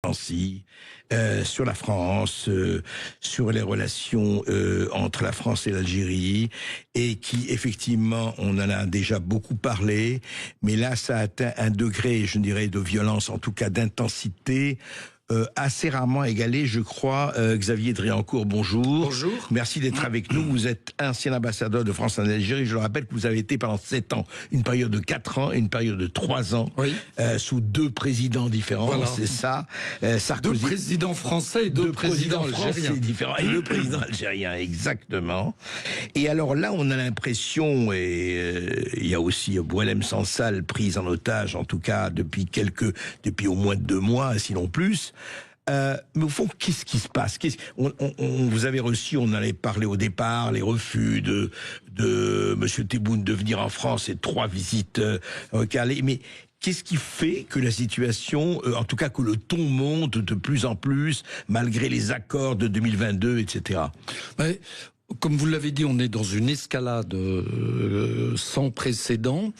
Nancy, sur la France, sur les relations entre la France et l'Algérie, et qui, effectivement, on en a déjà beaucoup parlé, mais là, ça a atteint un degré, je dirais, de violence, en tout cas d'intensité, assez rarement égalé, je crois. Xavier Driancourt, bonjour. Bonjour. Merci d'être avec nous. Vous êtes ancien ambassadeur de France en Algérie. Je le rappelle que vous avez été pendant 7 ans, une période de 4 ans et une période de 3 ans, oui. Sous 2 présidents différents, voilà. C'est ça. Sarkozy. 2 présidents français et 2 présidents algériens. Différents, et le président algérien, exactement. Et alors là, on a l'impression, et il y a aussi Boualem Sansal prise en otage, en tout cas depuis au moins 2 mois, sinon plus. Mais au fond, qu'est-ce qui se passe? Vous avez reçu, on en avait parlé au départ, les refus de Monsieur Tebboune de venir en France et 3 visites calées. Mais qu'est-ce qui fait que la situation, en tout cas que le ton monte de plus en plus, malgré les accords de 2022, etc. Mais, comme vous l'avez dit, on est dans une escalade sans précédent.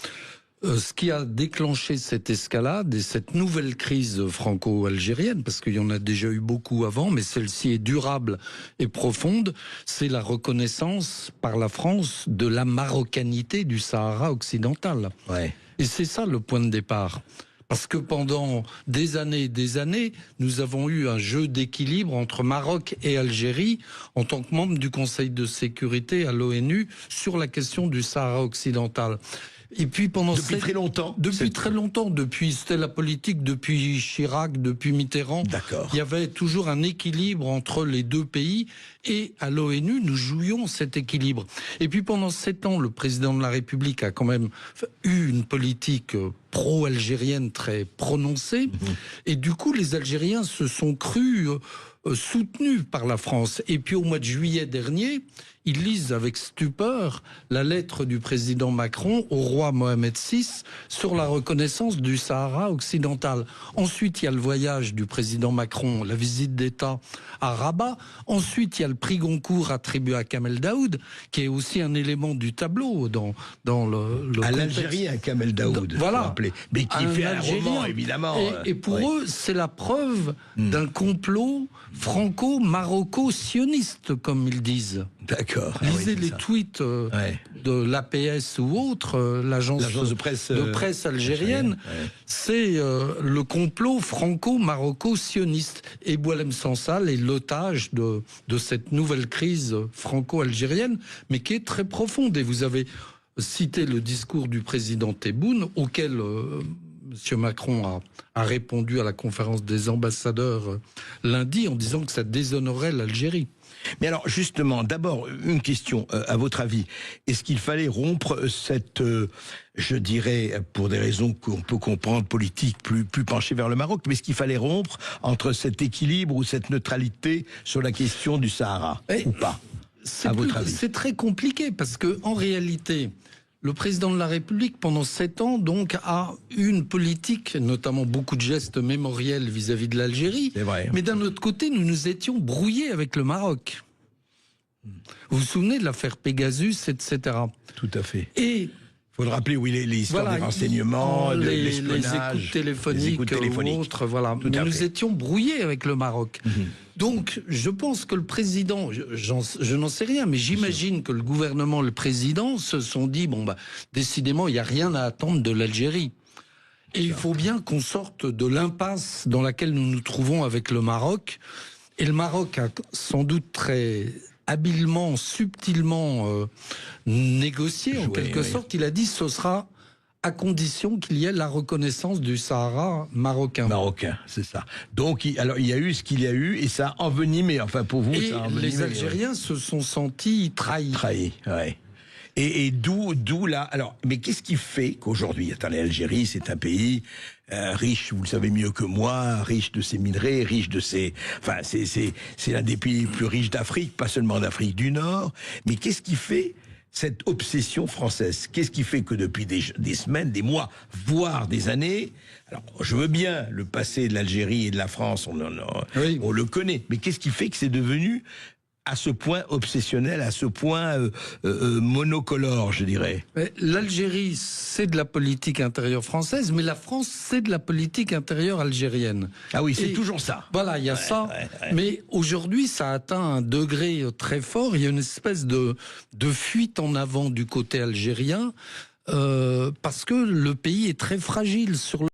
Ce qui a déclenché cette escalade et cette nouvelle crise franco-algérienne, parce qu'il y en a déjà eu beaucoup avant, mais celle-ci est durable et profonde, c'est la reconnaissance par la France de la marocanité du Sahara occidental. Ouais. Et c'est ça le point de départ. Parce que pendant des années et des années, nous avons eu un jeu d'équilibre entre Maroc et Algérie en tant que membre du Conseil de sécurité à l'ONU sur la question du Sahara occidental. Et puis depuis très longtemps. C'était la politique depuis Chirac, depuis Mitterrand. D'accord. Il y avait toujours un équilibre entre les 2 pays et à l'ONU, nous jouions cet équilibre. Et puis pendant 7 ans, le président de la République a quand même eu une politique pro-algérienne très prononcée. Et du coup, les Algériens se sont crus soutenus par la France. Et puis au mois de juillet dernier, ils lisent avec stupeur la lettre du président Macron au roi Mohamed VI sur la reconnaissance du Sahara occidental. Ensuite, il y a le voyage du président Macron, la visite d'État à Rabat. Ensuite, il y a le prix Goncourt attribué à Kamel Daoud, qui est aussi un élément du tableau dans le à contexte. L'Algérien, Kamel Daoud, voilà, mais qui fait un roman, évidemment. Et pour eux, c'est la preuve d'un complot franco-maroco-sioniste, comme ils disent. D'accord. Lisez les tweets de l'APS ou autre, l'agence de presse algérienne. C'est le complot franco-maroco-sioniste. Et Boualem Sansal est l'otage de cette nouvelle crise franco-algérienne, mais qui est très profonde. Et vous avez cité le discours du président Tebboune, auquel M. Macron a répondu à la conférence des ambassadeurs lundi en disant que ça déshonorait l'Algérie. Mais alors, justement, d'abord, une question, à votre avis. Est-ce qu'il fallait rompre cette, je dirais, pour des raisons qu'on peut comprendre, politiques, plus penchées vers le Maroc, mais est-ce qu'il fallait rompre entre cet équilibre ou cette neutralité sur la question du Sahara, ou pas, à votre avis? C'est très compliqué, parce que en réalité, le président de la République, pendant 7 ans, donc, a eu une politique, notamment beaucoup de gestes mémoriels vis-à-vis de l'Algérie. C'est vrai. Mais d'un autre côté, nous nous étions brouillés avec le Maroc. Vous vous souvenez de l'affaire Pegasus, etc. Tout à fait. Et il faut le rappeler, oui, les histoires des renseignements, les écoutes téléphoniques ou autres, voilà. Mais nous étions brouillés avec le Maroc. Donc, je pense que le président, je n'en sais rien, mais j'imagine que le gouvernement, le président, se sont dit, bon, bah, décidément, il n'y a rien à attendre de l'Algérie. Et il faut bien qu'on sorte de l'impasse dans laquelle nous nous trouvons avec le Maroc. Et le Maroc a sans doute très habilement, subtilement négocié, en quelque sorte. Il a dit, ce sera à condition qu'il y ait la reconnaissance du Sahara marocain. Marocain, c'est ça. Donc, alors, il y a eu ce qu'il y a eu, et ça a envenimé, enfin pour vous, ça a envenimé. Les Algériens se sont sentis trahis. Trahis, ouais. Et d'où là, alors, mais qu'est-ce qui fait qu'aujourd'hui, attendez, l'Algérie, c'est un pays riche, vous le savez mieux que moi, riche de ses minerais, riche de ses, enfin, c'est l'un des pays les plus riches d'Afrique, pas seulement d'Afrique du Nord, mais qu'est-ce qui fait cette obsession française? Qu'est-ce qui fait que depuis des semaines, des mois, voire des années, alors je veux bien le passé de l'Algérie et de la France, on le connaît, mais qu'est-ce qui fait que c'est devenu à ce point obsessionnel, à ce point monocolore, je dirais. L'Algérie, c'est de la politique intérieure française, mais la France, c'est de la politique intérieure algérienne. Ah oui, c'est toujours ça. Voilà, il y a ça. Mais aujourd'hui, ça atteint un degré très fort. Il y a une espèce de fuite en avant du côté algérien, parce que le pays est très fragile sur